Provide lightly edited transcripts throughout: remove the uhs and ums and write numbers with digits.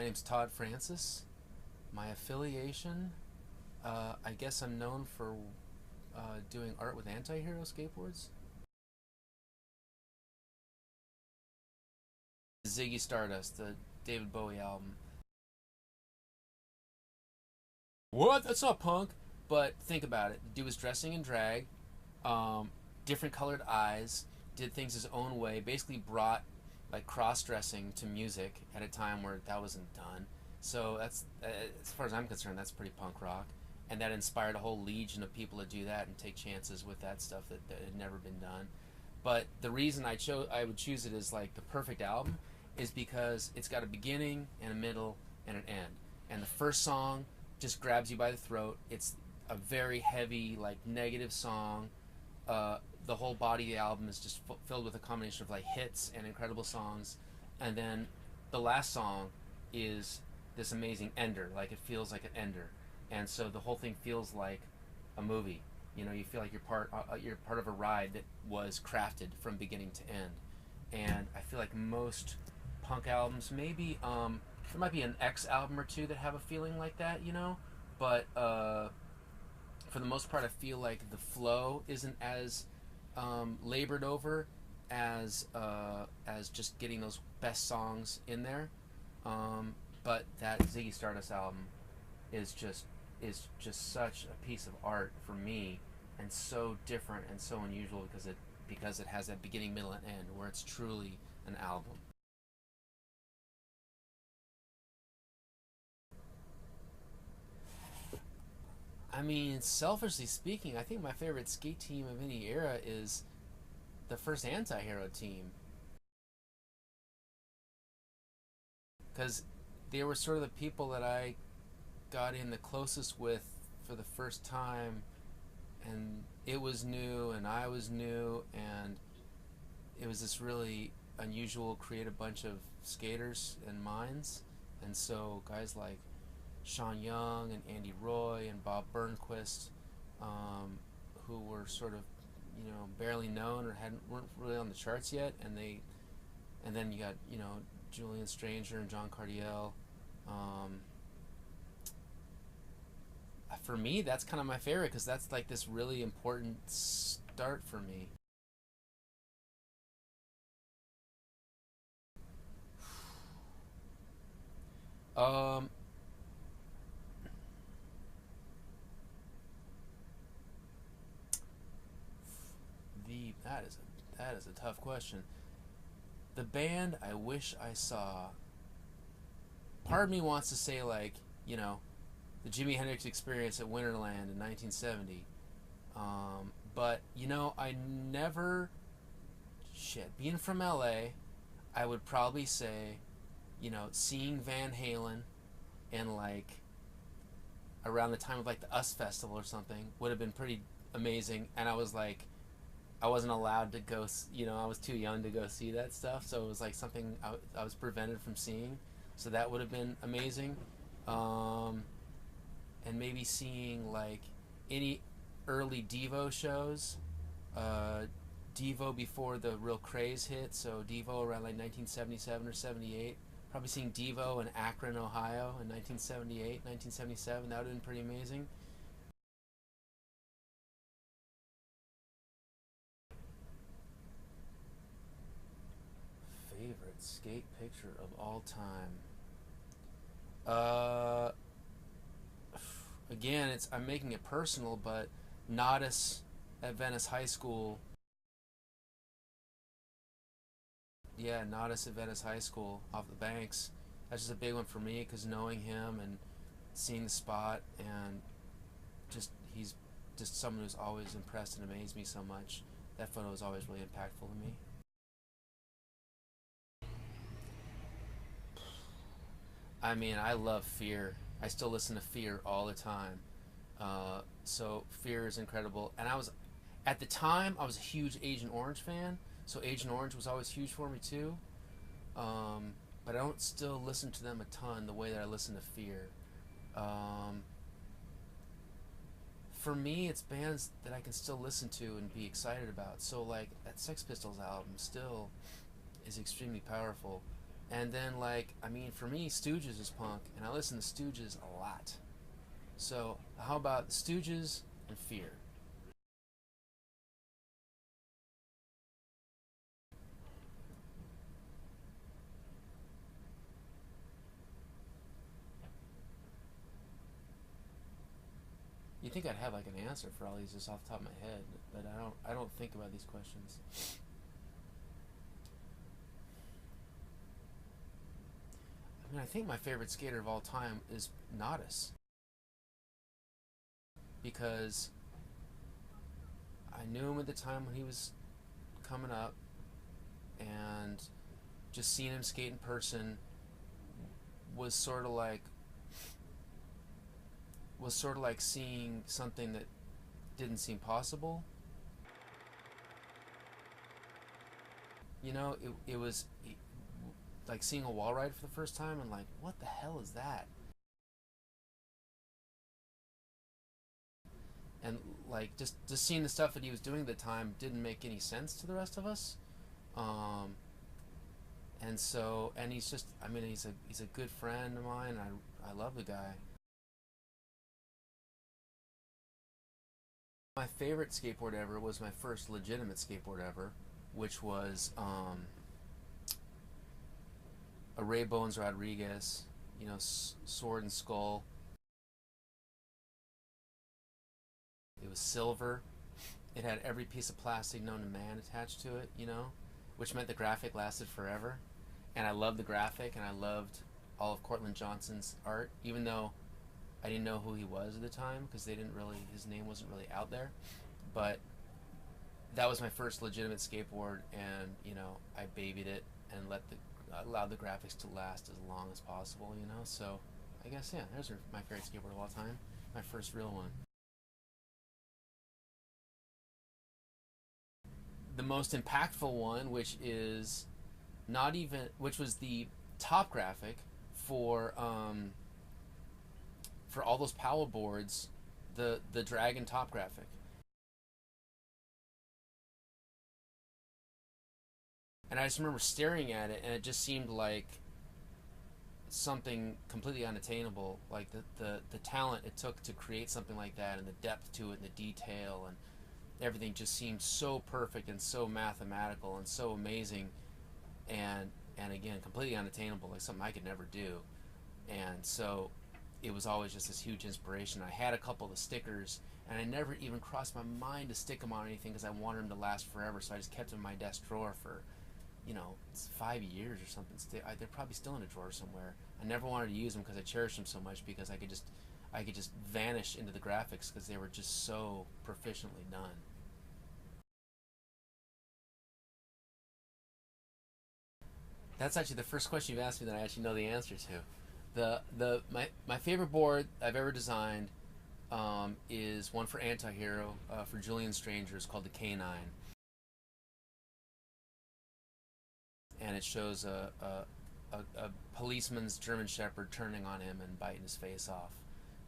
name's Todd Francis. My affiliation, I guess I'm known for doing art with anti-hero skateboards. Ziggy Stardust, the David Bowie album. What? That's not punk. But think about it. The dude was dressing in drag, um, different colored eyes, did things his own way, basically brought like cross-dressing to music at a time where that wasn't done. So that's, as far as I'm concerned, that's pretty punk rock, and that inspired a whole legion of people to do that and take chances with that stuff that had never been done. But the reason I would choose it as like the perfect album is because it's got a beginning and a middle and an end. And the first song just grabs you by the throat. It's a very heavy, like negative song. The whole body of the album is just filled with a combination of like hits and incredible songs, and then the last song is this amazing ender. Like it feels like an ender, and so the whole thing feels like a movie. You know, you feel like you're part of a ride that was crafted from beginning to end. And I feel like most punk albums, maybe there might be an X album or two that have a feeling like that, you know, but for the most part, I feel like the flow isn't as labored over as just getting those best songs in there. But that Ziggy Stardust album is just such a piece of art for me, and so different and so unusual because it has that beginning, middle, and end where it's truly an album. I mean, selfishly speaking, I think my favorite skate team of any era is the first anti-hero team, because they were sort of the people that I got in the closest with for the first time, and it was new and I was new, and it was this really unusual creative bunch of skaters and minds. And so guys like Sean Young and Andy Roy and Bob Burnquist, who were sort of, you know, barely known or weren't really on the charts yet, and then you got, you know, Julian Stranger and John Cardiel. Um, for me, that's kind of my favorite because that's like this really important start for me. Um, the that is a tough question. The band I wish I saw. Part of me wants to say like, you know, the Jimi Hendrix Experience at Winterland in 1970. But you know, I never shit. Being from LA, I would probably say, you know, seeing Van Halen in like around the time of like the US Festival or something would have been pretty amazing. And I was like, I wasn't allowed to go. You know, I was too young to go see that stuff, so it was like something I was prevented from seeing. So that would have been amazing. Um, and maybe seeing like any early Devo shows. Uh, Devo before the real craze hit, so Devo around like 1977 or 78. Probably seeing Devo in Akron, Ohio in 1978, 1977. That would have been pretty amazing. Favorite skate picture of all time. Uh, Again, it's I'm making it personal, but Nodis at Venice High School. Yeah, Nodis at Venice High School off the banks. That's just a big one for me because knowing him and seeing the spot, and just he's just someone who's always impressed and amazed me so much. That photo is always really impactful to me. I mean, I love Fear. I still listen to Fear all the time. So Fear is incredible. And I was, at the time, I was a huge Agent Orange fan. So Agent Orange was always huge for me too. Um, but I don't still listen to them a ton the way that I listen to Fear. Um, for me, it's bands that I can still listen to and be excited about. So like that Sex Pistols album still is extremely powerful. And then, like, I mean, for me, Stooges is punk, and I listen to Stooges a lot. So, how about Stooges and Fear? You think I'd have like an answer for all these just off the top of my head, but I don't. I don't think about these questions. I mean, I think my favorite skater of all time is Nodis because I knew him at the time when he was coming up, and just seeing him skate in person was sort of like seeing something that didn't seem possible. You know, it was like seeing a wall ride for the first time and like, what the hell is that? And like just seeing the stuff that he was doing at the time didn't make any sense to the rest of us. Um, and so, and he's just, I mean, he's a good friend of mine. I love the guy. My favorite skateboard ever was my first legitimate skateboard ever, which was a Ray Bones Rodriguez, you know, sword and skull. It was silver. It had every piece of plastic known to man attached to it, you know, which meant the graphic lasted forever. And I loved the graphic, and I loved all of Cortland Johnson's art, even though I didn't know who he was at the time because they didn't really, his name wasn't really out there. But that was my first legitimate skateboard, and you know, I babied it and allowed the graphics to last as long as possible. You know, so I guess yeah, there's my favorite skateboard of all time, my first real one. The most impactful one, which was the top graphic for all those Powell boards, the Dragon top graphic. And I just remember staring at it, and it just seemed like something completely unattainable. Like the talent it took to create something like that, and the depth to it, and the detail, and everything just seemed so perfect and so mathematical and so amazing, and again completely unattainable, like something I could never do. And so it was always just this huge inspiration. I had a couple of the stickers, and I never even crossed my mind to stick them on anything because I wanted them to last forever. So I just kept them in my desk drawer for, you know, it's 5 years or something. They're probably still in a drawer somewhere. I never wanted to use them because I cherished them so much because I could just vanish into the graphics because they were just so proficiently done. That's actually the first question you've asked me that I actually know the answer to. My favorite board I've ever designed is one for Antihero for Julian Strangers called the K9, and it shows a policeman's German Shepherd turning on him and biting his face off,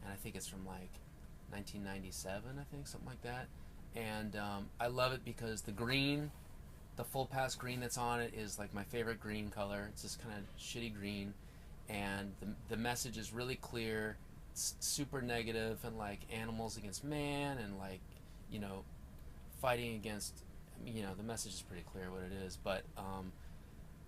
and I think it's from like 1997, I think, something like that. And I love it because the full pass green that's on it is like my favorite green color. It's this kind of shitty green, and the message is really clear. It's super negative, and like animals against man, and like, you know, fighting against. You know, the message is pretty clear what it is, but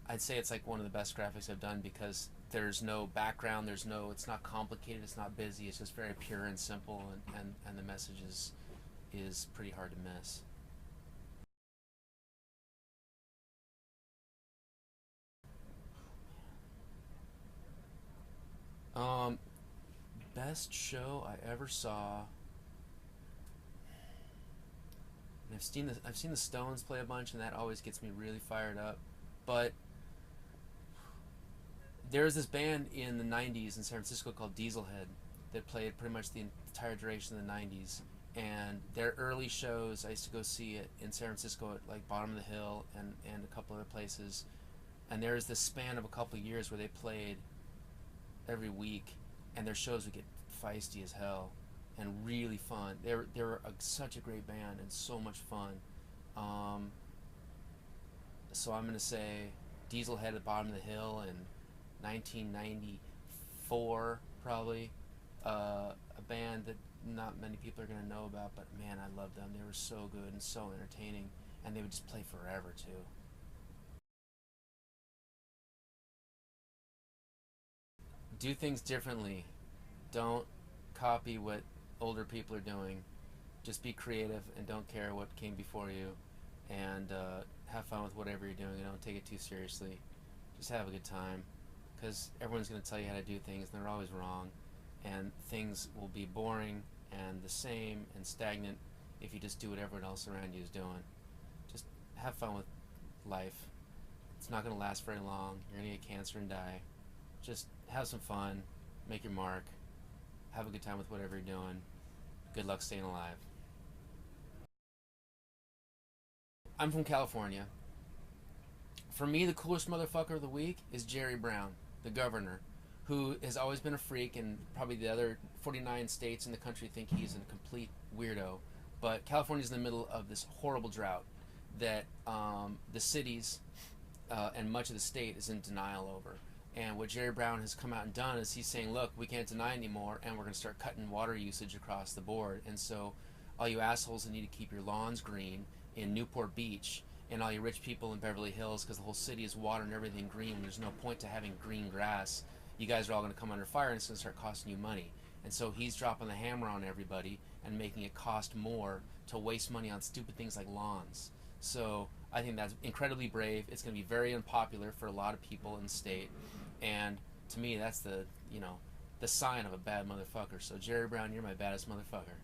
I'd say it's like one of the best graphics I've done because there's no background, it's not complicated, it's not busy, it's just very pure and simple, and the message is pretty hard to miss. Um, Best show I ever saw. And I've seen the Stones play a bunch, and that always gets me really fired up. But there was this band in the '90s in San Francisco called Dieselhead that played pretty much the entire duration of the '90s. And their early shows, I used to go see it in San Francisco at like Bottom of the Hill and a couple other places. And there was this span of a couple of years where they played every week, and their shows would get feisty as hell and really fun. They were such a great band and so much fun. Um, so I'm gonna say Dieselhead at the bottom of the hill in 1994, probably. A band that not many people are going to know about, but man, I loved them. They were so good and so entertaining, and they would just play forever, too. Do things differently. Don't copy what older people are doing. Just be creative and don't care what came before you, and have fun with whatever you're doing and don't take it too seriously. Just have a good time, because everyone's going to tell you how to do things and they're always wrong, and things will be boring and the same and stagnant if you just do what everyone else around you is doing. Just have fun with life. It's not going to last very long. You're going to get cancer and die. Just have some fun, make your mark, have a good time with whatever you're doing. Good luck staying alive. I'm from California. For me, the coolest motherfucker of the week is Jerry Brown, the governor, who has always been a freak, and probably the other 49 states in the country think he's a complete weirdo. But California's in the middle of this horrible drought that the cities and much of the state is in denial over. And what Jerry Brown has come out and done is he's saying, look, we can't deny anymore, and we're going to start cutting water usage across the board. And so all you assholes that need to keep your lawns green in Newport Beach, and all you rich people in Beverly Hills, because the whole city is water and everything green, and there's no point to having green grass, you guys are all going to come under fire, and it's going to start costing you money. And so he's dropping the hammer on everybody and making it cost more to waste money on stupid things like lawns. So I think that's incredibly brave. It's going to be very unpopular for a lot of people in the state, and to me, that's the sign of a bad motherfucker. So Jerry Brown, you're my baddest motherfucker.